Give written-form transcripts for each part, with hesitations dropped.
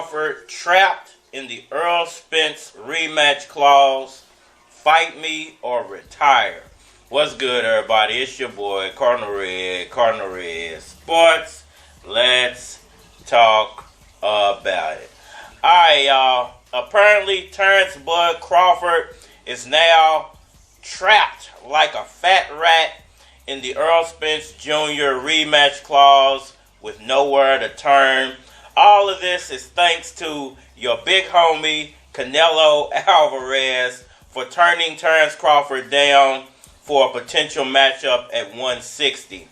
Crawford trapped in the Errol Spence rematch clause. Fight me or retire. What's good, everybody? It's your boy, Cardinal Red Sports. Let's talk about it. Alright, y'all. Apparently, Terence Bud Crawford is now trapped like a fat rat in the Errol Spence Jr. rematch clause with nowhere to turn. All of this is thanks to your big homie, Canelo Alvarez, for turning Terence Crawford down for a potential matchup at 160.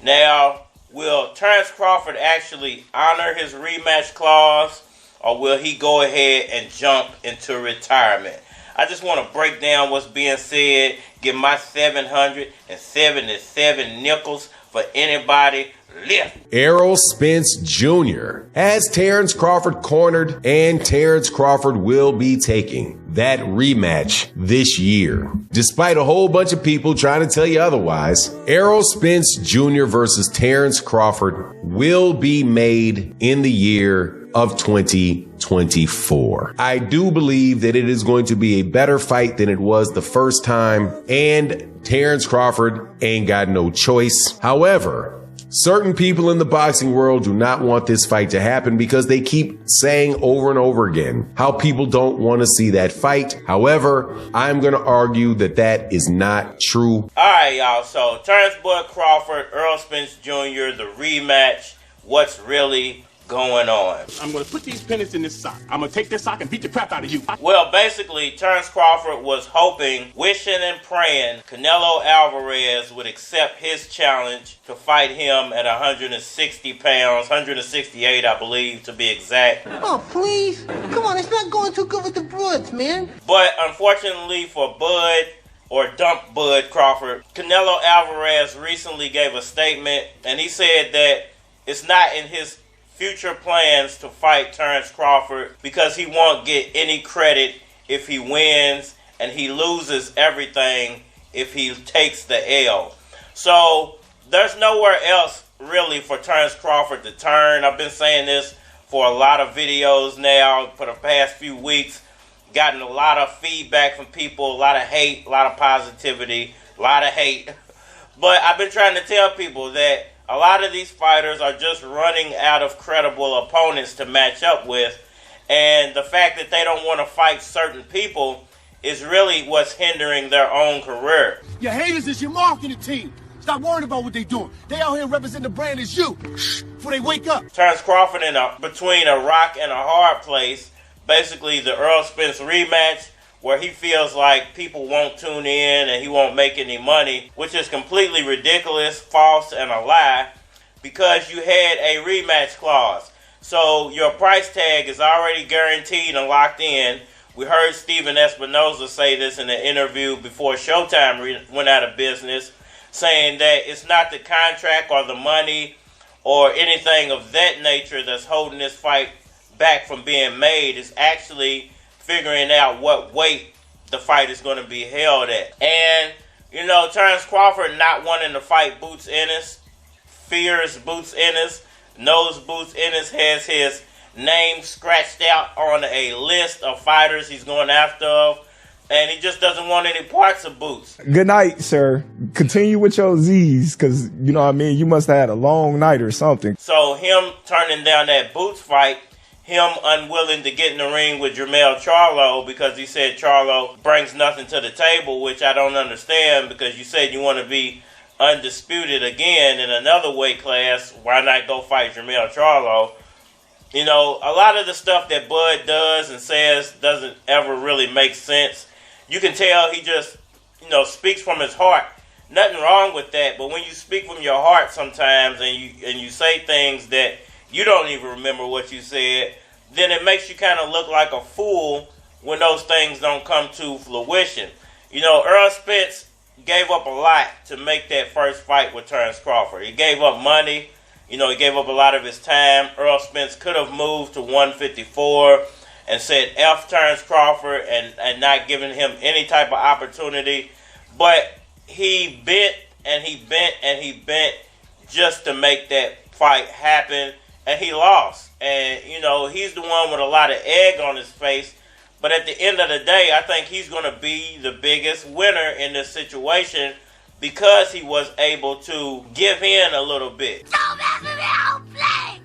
Now, will Terence Crawford actually honor his rematch clause, or will he go ahead and jump into retirement? I just want to break down what's being said, give my 777 nickels for anybody lift. Errol Spence Jr. has Terence Crawford cornered, and Terence Crawford will be taking that rematch this year. Despite a whole bunch of people trying to tell you otherwise, Errol Spence Jr. versus Terence Crawford will be made in the year of 2024. I do believe that it is going to be a better fight than it was the first time, and Terence Crawford ain't got no choice. However, certain people in the boxing world do not want this fight to happen because they keep saying over and over again how people don't want to see that fight. However, I'm going to argue that that is not true. All right, y'all. So, Terence Bud Crawford, Errol Spence Jr., the rematch. What's really going on? I'm going to put these pennants in this sock. I'm going to take this sock and beat the crap out of you. Well, basically, Terence Crawford was hoping, wishing and praying Canelo Alvarez would accept his challenge to fight him at 160 pounds, 168, I believe, to be exact. Oh, please. Come on, it's not going too good with the Broods, man. But unfortunately for Bud, or Dump Bud Crawford, Canelo Alvarez recently gave a statement, and he said that it's not in his future plans to fight Terence Crawford because he won't get any credit if he wins, and he loses everything if he takes the L. So there's nowhere else really for Terence Crawford to turn. I've been saying this for a lot of videos now for the past few weeks. Gotten a lot of feedback from people, a lot of hate, a lot of positivity, a lot of hate. But I've been trying to tell people that a lot of these fighters are just running out of credible opponents to match up with. And the fact that they don't want to fight certain people is really what's hindering their own career. Your haters is your marketing team. Stop worrying about what they doing. They out here representing the brand as you. Before they wake up. Terence Crawford between a rock and a hard place. Basically, the Errol Spence rematch, where he feels like people won't tune in and he won't make any money, which is completely ridiculous, false, and a lie, because you had a rematch clause. So your price tag is already guaranteed and locked in. We heard Steven Espinoza say this in an interview before Showtime went out of business, saying that it's not the contract or the money or anything of that nature that's holding this fight back from being made. It's actually figuring out what weight the fight is going to be held at. And, you know, Terence Crawford not wanting to fight Boots Ennis, fears Boots Ennis, knows Boots Ennis has his name scratched out on a list of fighters he's going after, and he just doesn't want any parts of Boots. Good night, sir. Continue with your Z's, because, you know what I mean, you must have had a long night or something. So him turning down that Boots fight, him unwilling to get in the ring with Jermell Charlo because he said Charlo brings nothing to the table, which I don't understand, because you said you want to be undisputed again in another weight class. Why not go fight Jermell Charlo? You know, a lot of the stuff that Bud does and says doesn't ever really make sense. You can tell he just, you know, speaks from his heart. Nothing wrong with that, but when you speak from your heart sometimes and you say things that you don't even remember what you said, then it makes you kind of look like a fool when those things don't come to fruition. You know, Errol Spence gave up a lot to make that first fight with Terence Crawford. He gave up money. You know, he gave up a lot of his time. Errol Spence could have moved to 154 and said F Terence Crawford and not giving him any type of opportunity. But he bent and he bent and he bent just to make that fight happen. and he lost. And, you know, he's the one with a lot of egg on his face. But at the end of the day, I think he's going to be the biggest winner in this situation because he was able to give in a little bit. Don't mess with me, I'll play.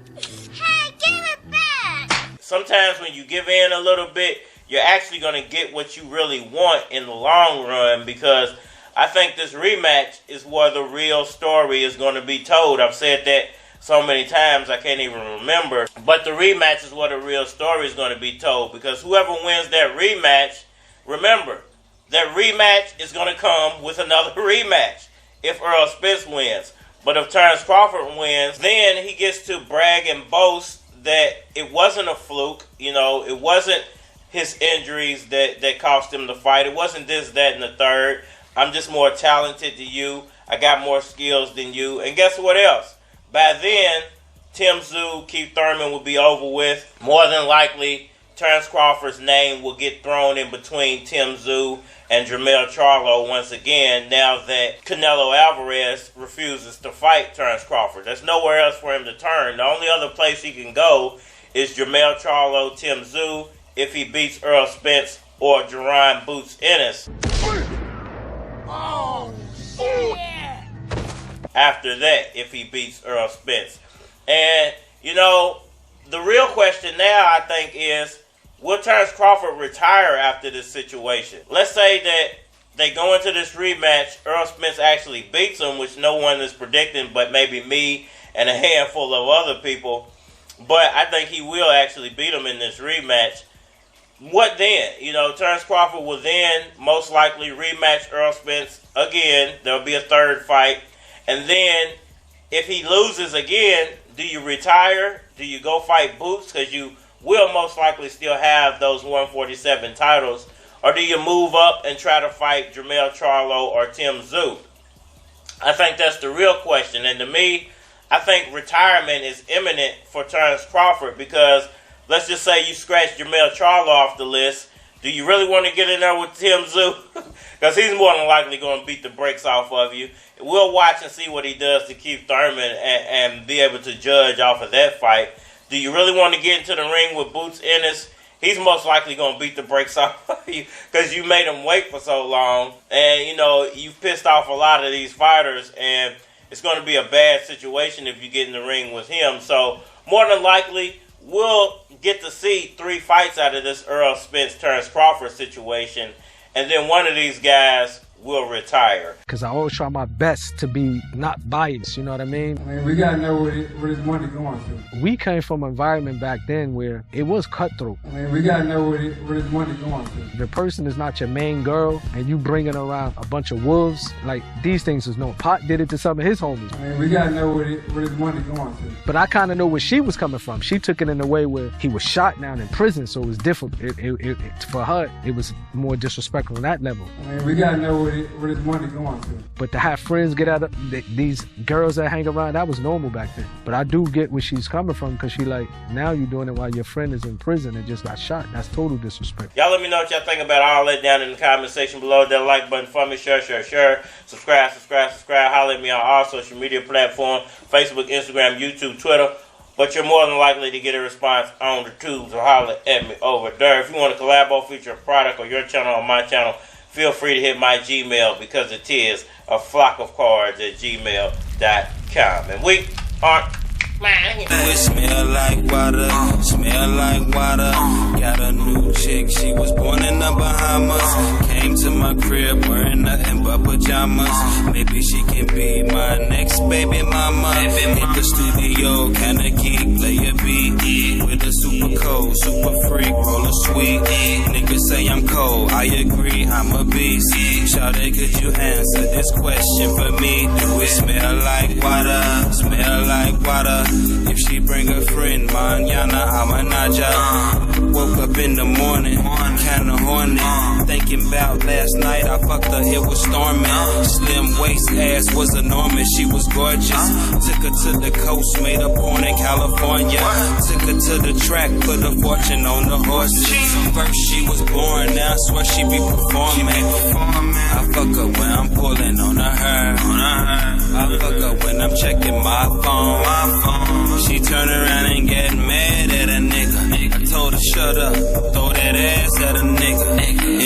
Hey, give it back. Sometimes when you give in a little bit, you're actually going to get what you really want in the long run, because I think this rematch is where the real story is going to be told. I've said that so many times I can't even remember. But the rematch is where the real story is going to be told, because whoever wins that rematch, remember, that rematch is going to come with another rematch if Errol Spence wins. But if Terence Crawford wins, then he gets to brag and boast that it wasn't a fluke. You know, it wasn't his injuries that cost him the fight. It wasn't this, that, and the third. I'm just more talented than you. I got more skills than you. And guess what else? By then, Tim Tszyu, Keith Thurman will be over with. More than likely, Terence Crawford's name will get thrown in between Tim Tszyu and Jermell Charlo once again, now that Canelo Alvarez refuses to fight Terence Crawford. There's nowhere else for him to turn. The only other place he can go is Jermell Charlo, Tim Tszyu, if he beats Errol Spence or Jerron Boots Ennis. Oh, shit. After that, if he beats Errol Spence. And, you know, the real question now, I think, is, will Terence Crawford retire after this situation? Let's say that they go into this rematch, Errol Spence actually beats him, which no one is predicting but maybe me and a handful of other people. But I think he will actually beat him in this rematch. What then? You know, Terence Crawford will then most likely rematch Errol Spence again. There'll be a third fight. And then, if he loses again, do you retire? Do you go fight Boots? Because you will most likely still have those 147 titles. Or do you move up and try to fight Jermell Charlo or Tim Tszyu? I think that's the real question. And to me, I think retirement is imminent for Terence Crawford, because let's just say you scratch Jermell Charlo off the list. Do you really want to get in there with Tim Tszyu? Because he's more than likely going to beat the brakes off of you. We'll watch and see what he does to Keith Thurman and be able to judge off of that fight. Do you really want to get into the ring with Boots Ennis? He's most likely going to beat the brakes off of you because you made him wait for so long. And, you know, you've pissed off a lot of these fighters, and it's going to be a bad situation if you get in the ring with him. So, more than likely, we'll get to see 3 fights out of this Errol Spence Terence Crawford situation, and then one of these guys will retire. Because I always try my best to be not biased, you know what I mean? I mean, we got to know where this money going to. We came from an environment back then where it was cutthroat. I mean, we got to know where this money going to. The person is not your main girl, and you bringing around a bunch of wolves, like, these things is known. Pot did it to some of his homies. I mean, we got to know where this money going to. But I kind of know where she was coming from. She took it in a way where he was shot down in prison, so it was different. For her, it was more disrespectful on that level. I mean, we got to know where this money going to. But to have friends get out of these girls that hang around, that was normal back then. But I do get where she's coming from, because she like, now you're doing it while your friend is in prison and just got shot. That's total disrespect. Y'all let me know what y'all think about all that down in the comment section below. That like button for me. Share. Subscribe. Holler at me on all social media platforms: Facebook, Instagram, YouTube, Twitter. But you're more than likely to get a response on the tubes, or holler at me over there. If you want to collab or feature a product or your channel on my channel, feel free to hit my Gmail, because it is a flockofcards@gmail.com. And we aren't lying. It smell like water. Got a new chick, she was born in the Bahamas. Came to my crib wearing nothing but pajamas. Maybe she can be my next baby mama. Hit the studio, kinda geek, play a beat. With a super cold, super freak, roll a sweet. Niggas say I'm cold, I agree, I'm a beast. Shawty, could you answer this question for me? Do it smell like water? Smell like water. If she bring a friend, mañana I'ma naja. Woke up in the morning, kinda horny. Thinking about last night, I fucked her, it was storming. Slim waist, ass was enormous, she was gorgeous. Took her to the coast, made her born in California. Took her to the track, put a fortune on the horses. First she was born, now I swear she be performing. I fuck her when I'm pulling on her hair. I fuck her when I'm checking my phone. She turn around and get mad at a nigga. I told her shut up, throw that ass at a nigga.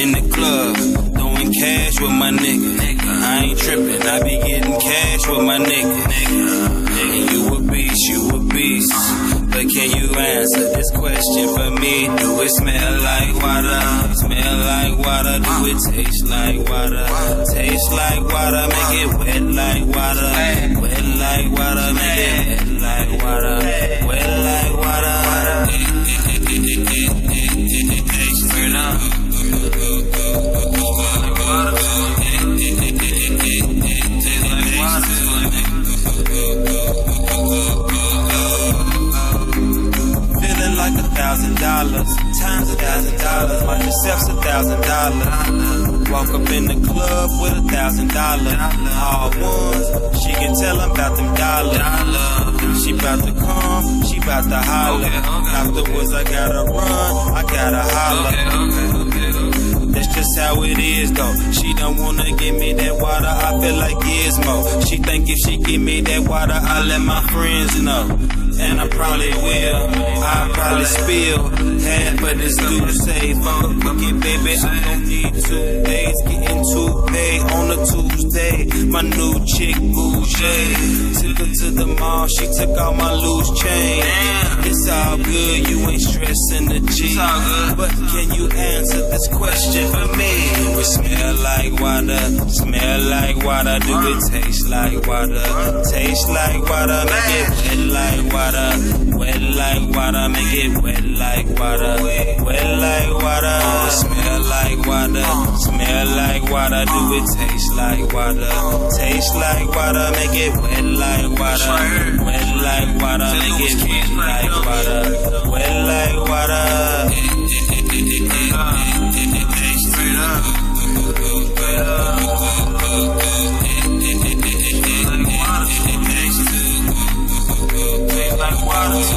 In the club, throwing cash with my nigga. I ain't tripping, I be getting cash with my nigga. And you a beast, you a beast. But can you answer this question for me? Do it smell like water? Smell like water? Do it taste like water? Taste like water? Make it wet like water. Wet like water? Make it wet like water. Wet like water? Straight up. Like $1,000 times $1,000, my yourself's $1,000. Walk up in the club with $1,000. All ones, she can tell I'm about them dollars. She bout to come, she bout to holler. Afterwards I gotta run, I gotta holler. That's just how it is though. She don't wanna give me that water, I feel like Gizmo. She think if she give me that water, I'll let my friends know. And I probably will, I'll probably spill half of this Tuesday. Fuck a cookie, baby, I don't need 2 days. Getting too paid on a Tuesday. My new chick, Bougie. Took her to the mall, she took out my loose chain. It's all good, you ain't stressing the G. But can you answer this question for me? Do it smell like water? Smell like water? Do it taste like water? Taste like water? Make it wet like water. Wet like water, make it wet like water. Wet like water, smell like water. Smell like water, do it taste like water? Taste like water, make it wet like water. Wet like water, make it wet like water. Wet like water. Straight up. Like water.